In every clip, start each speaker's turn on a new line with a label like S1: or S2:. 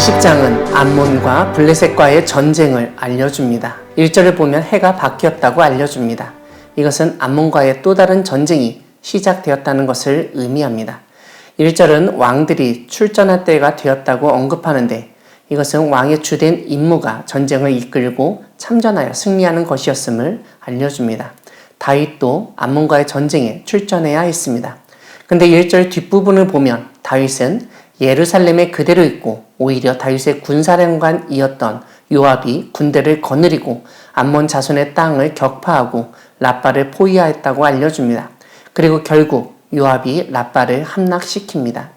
S1: 20장은 암몬과 블레셋과의 전쟁을 알려줍니다. 1절을 보면 해가 바뀌었다고 알려줍니다. 이것은 암몬과의 또 다른 전쟁이 시작되었다는 것을 의미합니다. 1절은 왕들이 출전할 때가 되었다고 언급하는데 이것은 왕의 주된 임무가 전쟁을 이끌고 참전하여 승리하는 것이었음을 알려줍니다. 다윗도 암몬과의 전쟁에 출전해야 했습니다. 근데 1절 뒷부분을 보면 다윗은 예루살렘에 그대로 있고 오히려 다윗의 군사령관이었던 요압이 군대를 거느리고 암몬 자손의 땅을 격파하고 라빠를 포위하였다고 알려줍니다. 그리고 결국 요압이 라빠를 함락시킵니다.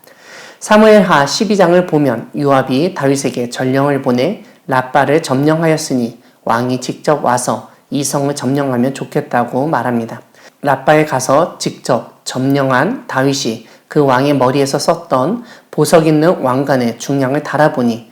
S1: 사무엘하 12장을 보면 요압이 다윗에게 전령을 보내 라빠를 점령하였으니 왕이 직접 와서 이 성을 점령하면 좋겠다고 말합니다. 라빠에 가서 직접 점령한 다윗이 그 왕의 머리에서 썼던 보석 있는 왕관의 중량을 달아보니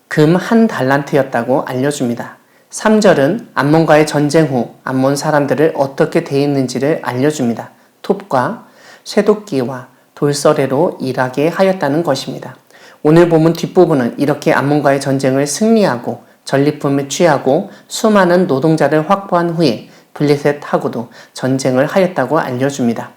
S1: 금 1달란트였다고 알려줍니다. 3절은 암몬과의 전쟁 후 암몬 사람들을 어떻게 대했는지를 알려줍니다. 톱과 쇠도끼와 돌서래로 일하게 하였다는 것입니다. 오늘 본문 뒷부분은 이렇게 암몬과의 전쟁을 승리하고 전리품을 취하고 수많은 노동자를 확보한 후에 블레셋하고도 전쟁을 하였다고 알려줍니다.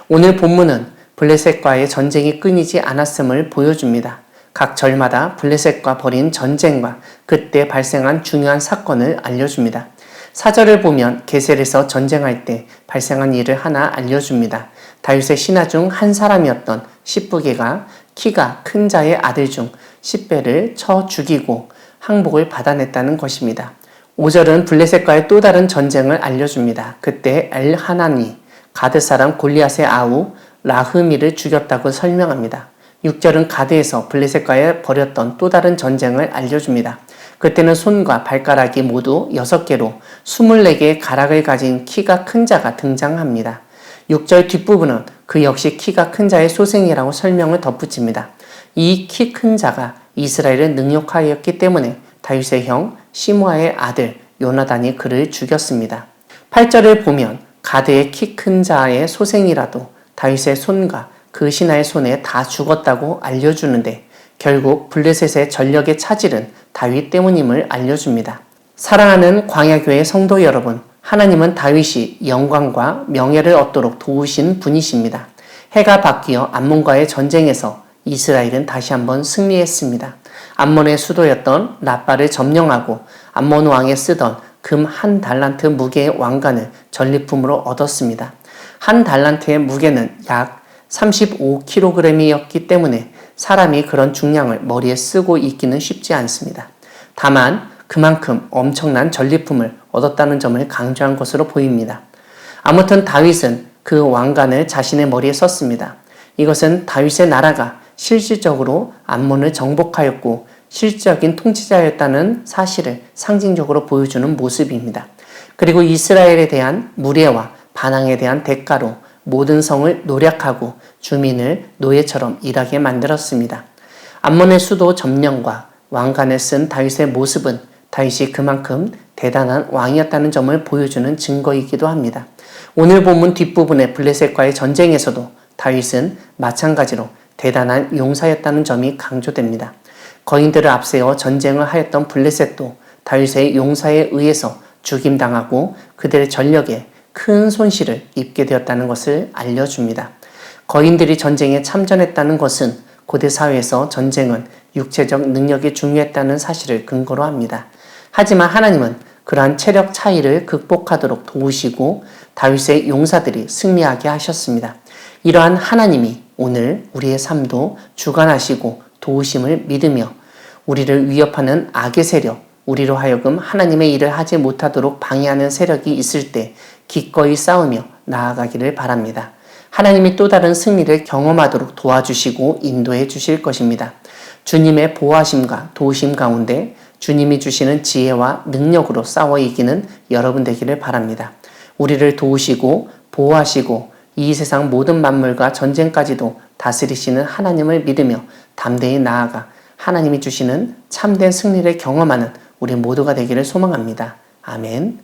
S1: 오늘 본문은 블레셋과의 전쟁이 끊이지 않았음을 보여줍니다. 각 절마다 블레셋과 벌인 전쟁과 그때 발생한 중요한 사건을 알려줍니다. 4절을 보면 게셀에서 전쟁할 때 발생한 일을 하나 알려줍니다. 다윗의 신하 중 한 사람이었던 시브게가 키가 큰 자의 아들 중 십배를 쳐 죽이고 항복을 받아냈다는 것입니다. 5절은 블레셋과의 또 다른 전쟁을 알려줍니다. 그때 엘하나니 가드 사람 골리앗의 아우 라흐미를 죽였다고 설명합니다. 6절은 가드에서 블레셋과의 벌였던 또 다른 전쟁을 알려줍니다. 그때는 손과 발가락이 모두 6개로 24개의 가락을 가진 키가 큰 자가 등장합니다. 6절 뒷부분은 그 역시 키가 큰 자의 소생이라고 설명을 덧붙입니다. 이 키 큰 자가 이스라엘을 능욕하였기 때문에 다윗의 형 시므아의 아들 요나단이 그를 죽였습니다. 8절을 보면 가드의 키 큰 자의 소생이라도 다윗의 손과 그 신하의 손에 다 죽었다고 알려주는데 결국 블레셋의 전력의 차질은 다윗 때문임을 알려줍니다. 사랑하는 광야교회 성도 여러분, 하나님은 다윗이 영광과 명예를 얻도록 도우신 분이십니다. 해가 바뀌어 암몬과의 전쟁에서 이스라엘은 다시 한번 승리했습니다. 암몬의 수도였던 라빠를 점령하고 암몬 왕에 쓰던 금 1달란트 무게의 왕관을 전리품으로 얻었습니다. 1달란트의 무게는 약 35kg이었기 때문에 사람이 그런 중량을 머리에 쓰고 있기는 쉽지 않습니다. 다만 그만큼 엄청난 전리품을 얻었다는 점을 강조한 것으로 보입니다. 아무튼 다윗은 그 왕관을 자신의 머리에 썼습니다. 이것은 다윗의 나라가 실질적으로 암몬을 정복하였고 실질적인 통치자였다는 사실을 상징적으로 보여주는 모습입니다. 그리고 이스라엘에 대한 무례와 반항에 대한 대가로 모든 성을 노략하고 주민을 노예처럼 일하게 만들었습니다. 암몬의 수도 점령과 왕관을 쓴 다윗의 모습은 다윗이 그만큼 대단한 왕이었다는 점을 보여주는 증거이기도 합니다. 오늘 본문 뒷부분의 블레셋과의 전쟁에서도 다윗은 마찬가지로 대단한 용사였다는 점이 강조됩니다. 거인들을 앞세워 전쟁을 하였던 블레셋도 다윗의 용사에 의해서 죽임당하고 그들의 전력에 큰 손실을 입게 되었다는 것을 알려줍니다. 거인들이 전쟁에 참전했다는 것은 고대 사회에서 전쟁은 육체적 능력이 중요했다는 사실을 근거로 합니다. 하지만 하나님은 그러한 체력 차이를 극복하도록 도우시고 다윗의 용사들이 승리하게 하셨습니다. 이러한 하나님이 오늘 우리의 삶도 주관하시고 도우심을 믿으며 우리를 위협하는 악의 세력, 우리로 하여금 하나님의 일을 하지 못하도록 방해하는 세력이 있을 때 기꺼이 싸우며 나아가기를 바랍니다. 하나님이 또 다른 승리를 경험하도록 도와주시고 인도해 주실 것입니다. 주님의 보호하심과 도우심 가운데 주님이 주시는 지혜와 능력으로 싸워 이기는 여러분 되기를 바랍니다. 우리를 도우시고 보호하시고 이 세상 모든 만물과 전쟁까지도 다스리시는 하나님을 믿으며 담대히 나아가 하나님이 주시는 참된 승리를 경험하는 우리 모두가 되기를 소망합니다. 아멘.